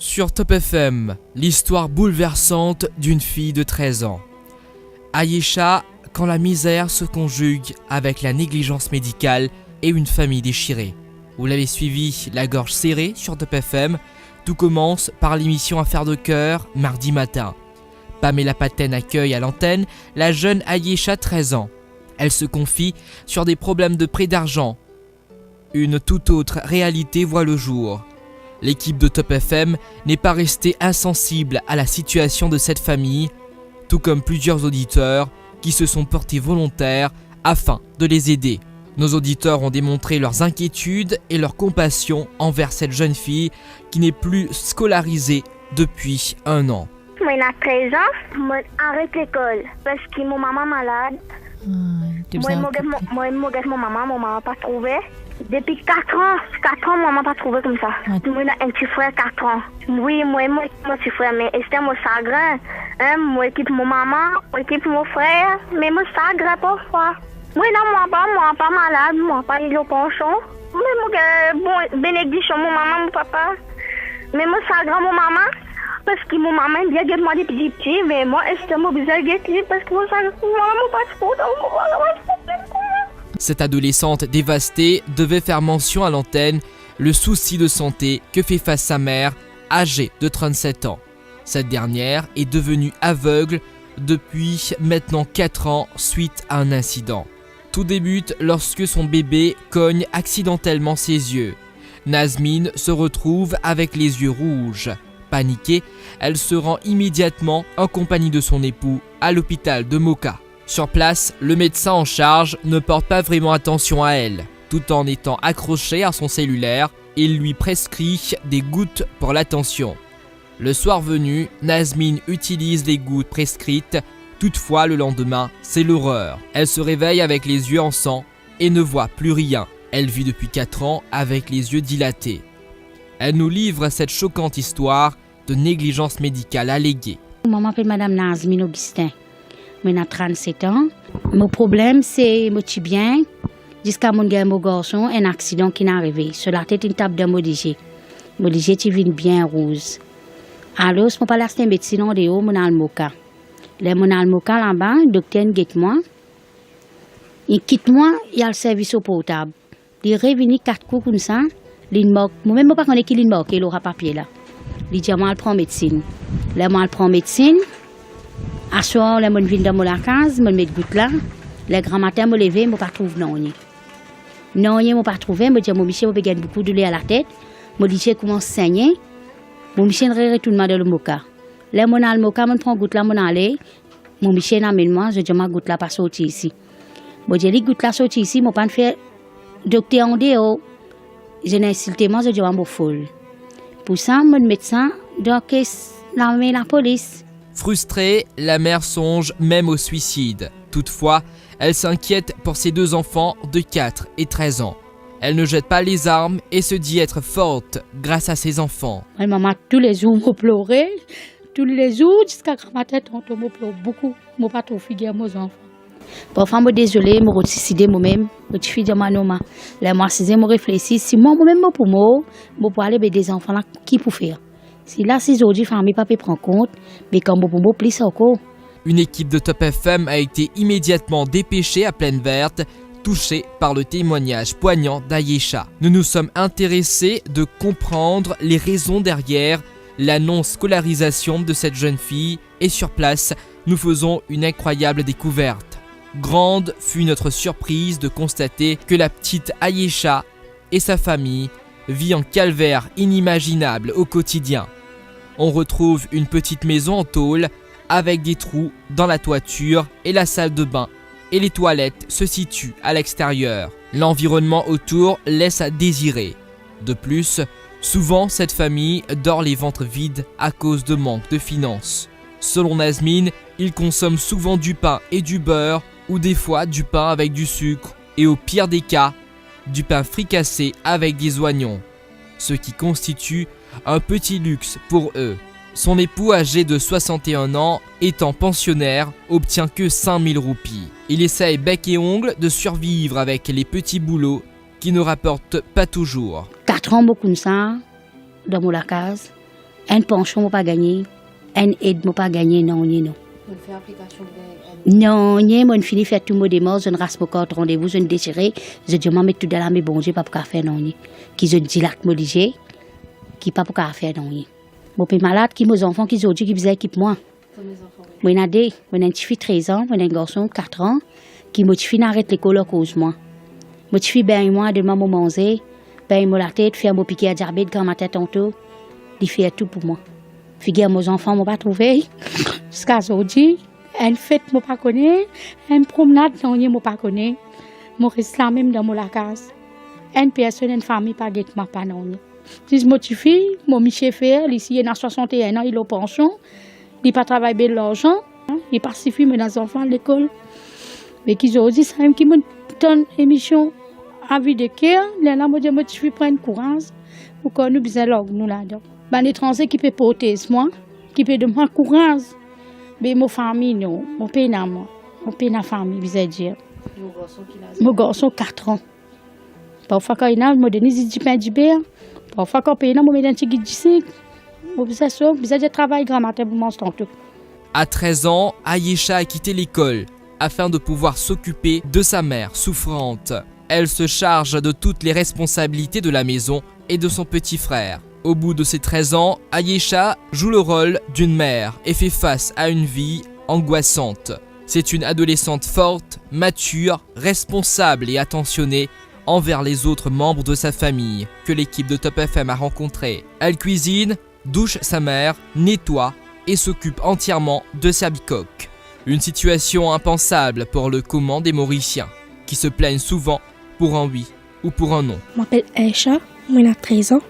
Sur Top FM, l'histoire bouleversante d'une fille de 13 ans. Ayesha, quand la misère se conjugue avec la négligence médicale et une famille déchirée. Vous l'avez suivi, la gorge serrée sur Top FM. Tout commence par l'émission Affaires de cœur, mardi matin. Pamela Paten accueille à l'antenne la jeune Ayesha, 13 ans. Elle se confie sur des problèmes de prêt d'argent. Une toute autre réalité voit le jour. L'équipe de Top FM n'est pas restée insensible à la situation de cette famille, tout comme plusieurs auditeurs qui se sont portés volontaires afin de les aider. Nos auditeurs ont démontré leurs inquiétudes et leur compassion envers cette jeune fille qui n'est plus scolarisée depuis 1 an. Moi, j'ai 13 ans, moi, arrête l'école parce que mon maman est malade. Moi, mon maman pas trouvé. Depuis 4 ans, maman pas trouvé comme ça. Moi, j'ai un petit frère 4 ans. Oui, moi, mon petit frère, mais c'était mon chagrin. Moi, équipe mon maman, moi, équipe mon frère, mais mon chagrin parfois. Moi, non, moi, pas malade, moi, pas eu le penchant. Mais bon, bénédiction, mon maman, mon papa. Mais mon chagrin, mon maman, parce que mon maman, bien que moi, depuis petit, mais moi, c'était mon bizarre parce que mon chagrin, mon maman, pas trop, Cette adolescente dévastée devait faire mention à l'antenne le souci de santé que fait face sa mère, âgée de 37 ans. Cette dernière est devenue aveugle depuis maintenant 4 ans suite à un incident. Tout débute lorsque son bébé cogne accidentellement ses yeux. Nazmine se retrouve avec les yeux rouges. Paniquée, elle se rend immédiatement en compagnie de son époux à l'hôpital de Moka. Sur place, le médecin en charge ne porte pas vraiment attention à elle. Tout en étant accroché à son cellulaire, il lui prescrit des gouttes pour l'attention. Le soir venu, Nazmine utilise les gouttes prescrites. Toutefois, le lendemain, c'est l'horreur. Elle se réveille avec les yeux en sang et ne voit plus rien. Elle vit depuis 4 ans avec les yeux dilatés. Elle nous livre cette choquante histoire de négligence médicale alléguée. Je m'appelle Madame Nazmine Augustin. J'ai 37 ans. Mon problème, c'est que je suis bien. Jusqu'à mon garçon, un accident qui est arrivé. Sur la tête, une table de Modigé. Modigé, tu viens bien rose. Alors, je ne peux pas laisser médecin en dehors, mon almoka. Le mon almoka là-bas, le docteur guette-moi. Il quitte-moi, il y a le service au portable. Il revient 4 coups comme ça. Moi-même, je ne sais pas qu'il moque, il aura papier là. Il dit, moi, je prends médecine. Le moi, je prends médecine. À soir, je viens dans la case, je mets goutte là. Le grand matin, je me lève, je ne trouve pas non. Non, je ne pas trouvé. Je dis, mon Michel, je gagne beaucoup de lait à la tête. Mon Michel commence à saigner. Mon Michel retourne dans le moka. Là, mon al moka, je prends goutte là, mon allé. Mon Michel amène moi, je dis, ma goutte là pas sortir ici. Bon, je dis, goutte là sortir ici, mon pas faire docteur en dehors. Je n'ai insulté moi, je dis, ma folle. Pour ça, mon médecin, donc, la police. Frustrée, la mère songe même au suicide. Toutefois, elle s'inquiète pour ses 2 enfants de 4 et 13 ans. Elle ne jette pas les armes et se dit être forte grâce à ses enfants. Maman, tous les jours, je pleurais. Tous les jours, jusqu'à ma tête, je pleure beaucoup. Je ne pas trop figurer mes enfants. Parfois, je suis désolée, je me décidé moi-même. Je suis dit, maman, moi, si je réfléchis, si moi-même, je peux aller avec des enfants, là, qui peut faire? Si là, si aujourd'hui, la famille ne prend compte, mais comme je peux plus encore. Une équipe de Top FM a été immédiatement dépêchée à Plaine Verte, touchée par le témoignage poignant d'Ayesha. Nous nous sommes intéressés de comprendre les raisons derrière la non-scolarisation de cette jeune fille et sur place, nous faisons une incroyable découverte. Grande fut notre surprise de constater que la petite Ayesha et sa famille vit en calvaire inimaginable au quotidien. On retrouve une petite maison en tôle avec des trous dans la toiture et la salle de bain et les toilettes se situent à l'extérieur. L'environnement autour laisse à désirer. De plus, souvent cette famille dort les ventres vides à cause de manque de finances. Selon Nazmine, ils consomment souvent du pain et du beurre ou des fois du pain avec du sucre et au pire des cas, du pain fricassé avec des oignons, ce qui constitue un petit luxe pour eux. Son époux, âgé de 61 ans, étant pensionnaire, obtient que 5000 roupies. Il essaye bec et ongle de survivre avec les petits boulots qui ne rapportent pas toujours. 4 ans, beaucoup de ça, dans la case. Un pension, pas gagné. Un aide, pas gagné, non. On fait application Non, mon fini fait tout mon démarche, je ne rase pas carte rendez-vous, je ne déchiré, je dis maman tout dans la maison, bon Dieu pas pour faire non. Qui je dis là que me dit qui pas pour faire non. Mon père malade qui mes enfants qui aujourd'hui qui faisait équipe moi. Moi n'a des, moi un petit fille 13 ans, moi un garçon 4 ans qui me fini arrête l'école à cause moi. Moi fille ben moi de maman manger, ben moi la tête faire mon piquer à diabète quand ma tête tantôt, il fait tout pour moi. Figure mes enfants m'ont pas trouvé jusqu'à aujourd'hui. Une fête, je ne pas connais. Une promenade, je ne pas connais. Je reste là même dans la case. Une personne, une famille, pas de ma pas non. Si je me suis mon Michel fait, ici, il a 61 ans, il est en pension. Il n'a pas travaillé bien l'argent. Il participe à mes enfants à l'école. Mais qui ont dit, c'est qui me donne une émission à vie de cœur. Là, je me suis prendre courage. Pour qu'on nous besoin de nous là-dedans. Les étrangers qui peuvent porter moi, qui peuvent donner courage. Mais ma famille, non. Mon père, moi. Mon père, la famille, vous allez dire. Mon garçon, 4 ans. Parfois, quand il y a, je me donne du pain du beurre. Parfois, quand il y a, je me donne un petit guide du cycle. Vous allez dire travail grand matin pour manger tantôt. À 13 ans, Ayesha a quitté l'école afin de pouvoir s'occuper de sa mère souffrante. Elle se charge de toutes les responsabilités de la maison et de son petit frère. Au bout de ses 13 ans, Ayesha joue le rôle d'une mère et fait face à une vie angoissante. C'est une adolescente forte, mature, responsable et attentionnée envers les autres membres de sa famille que l'équipe de Top FM a rencontré. Elle cuisine, douche sa mère, nettoie et s'occupe entièrement de sa bicoque. Une situation impensable pour le commun des Mauriciens, qui se plaignent souvent pour un oui ou pour un non. Je m'appelle Aisha, j'ai 13 ans.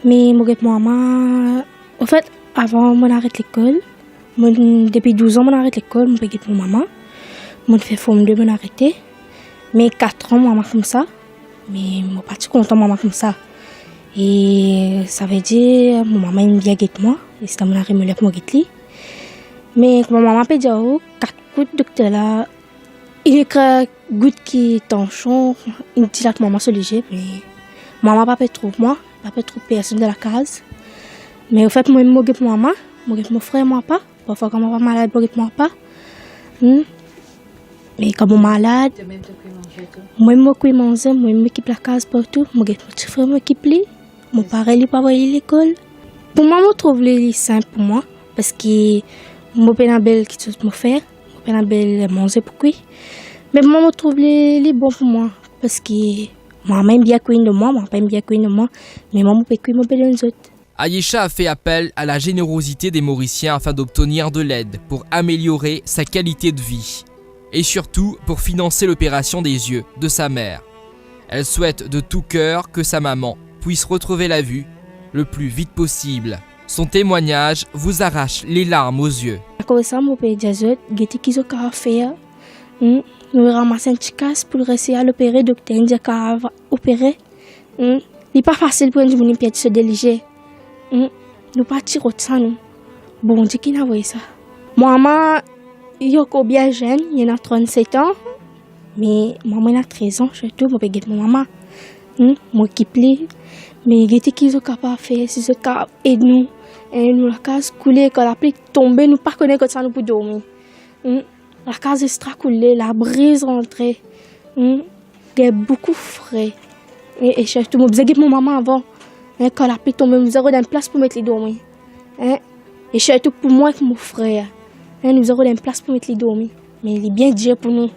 Mais maman, en fait, avant mon arrêt l'école, depuis 12 ans mon arrêt l'école, mon père mon maman, mon fait forme de mon arrêté. Mais 4 ans maman comme ça, mais moi pas si content maman comme ça. Et ça veut dire mon maman aime bien guette moi, et c'est mon arrêt me lève moi guette lui. Mais quand maman peut dire 4 gouttes docteur là, il écrit goutte qui tension, il dit là que maman se léger, mais maman pas peut trouver moi. Pas trop personne de la case. Mais au fait, moi, je m'occupe de maman, mon frère, moi pas. Parfois, quand maman est malade, je m'occupe de moi pas. Mais quand je suis malade, moi, je m'occupe de manger, moi, je m'occupe de la case partout. Mon petit frère m'occupe de lui. Mon père, il pas aller à l'école. Pour moi, je trouve les simple pour moi. Parce que moi, je suis belle qui chose me faire. Je suis belle manger pour lui. Mais moi, je trouve les bons pour moi. Parce que moi, j'aime bien cuisiner de moi, mais moi, je peux cuisiner de autres. Ayesha a fait appel à la générosité des Mauriciens afin d'obtenir de l'aide pour améliorer sa qualité de vie et surtout pour financer l'opération des yeux de sa mère. Elle souhaite de tout cœur que sa maman puisse retrouver la vue le plus vite possible. Son témoignage vous arrache les larmes aux yeux. Comme ça, mon père dit qu'ils ont fait. Nous ramassons un petit casse pour rester à l'opérer, docteur dit qu'il va opérer. Il n'est pas facile pour nous de se déliger. Nous pas tirer de ça, nous. Bon Dieu qui n'a vu ça. Maman, il est bien jeune, il a 37 ans. Mais maman a 13 ans, surtout, je peux mon maman. Moi qui plaît. Mais il était qu'ils sont capables de faire, si sont capables d'aider nous. Et nous, la case coulée, quand la pluie tombe, nous ne connaissons pas que ça nous peut dormir. La case extra coulée, la brise rentrée. Il y a beaucoup de frais. Et surtout, je disais mon maman avant. Quand la pluie tombe, nous avons une place pour mettre les dormir. Et surtout pour moi et mon frère. Nous avons une place pour mettre les dormir. Mais il est bien dur pour nous.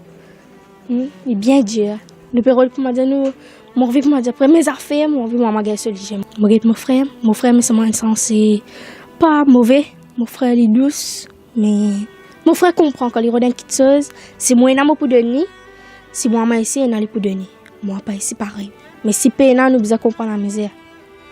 Il est bien dur. Le père pour me dire, nous, mon vie pour me dire, après mes affaires, mon vie, maman, je suis obligée. Mon frère, mais c'est moi, c'est pas mauvais. Mon frère, il est douce, mais mon frère comprend quand il regarde quelque chose. Si moi, il a pour donner. Si moi, ici, il a pour donner. Moi, pas ici, pareil. Mais si Péna, nous devons comprendre la misère.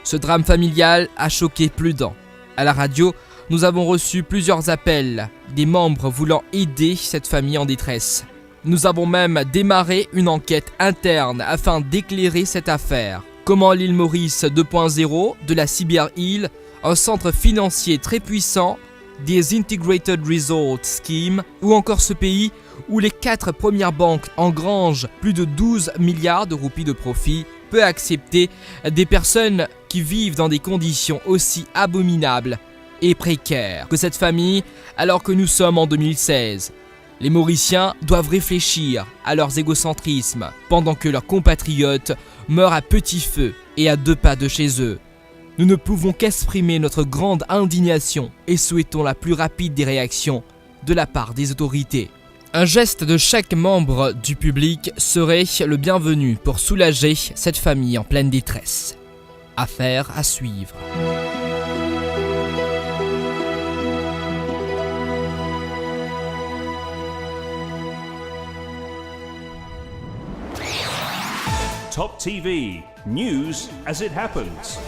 Ce drame familial a choqué plus d'un. À la radio, nous avons reçu plusieurs appels, des membres voulant aider cette famille en détresse. Nous avons même démarré une enquête interne afin d'éclairer cette affaire. Comment l'île Maurice 2.0 de la Cyber-Île, un centre financier très puissant, des Integrated Resort Schemes, ou encore ce pays où les 4 premières banques engrangent plus de 12 milliards de roupies de profit, peut accepter des personnes qui qui vivent dans des conditions aussi abominables et précaires que cette famille alors que nous sommes en 2016. Les Mauriciens doivent réfléchir à leurs égocentrismes pendant que leurs compatriotes meurent à petit feu et à 2 pas de chez eux. Nous ne pouvons qu'exprimer notre grande indignation et souhaitons la plus rapide des réactions de la part des autorités. Un geste de chaque membre du public serait le bienvenu pour soulager cette famille en pleine détresse. Affaire à suivre. Top TV, news as it happens.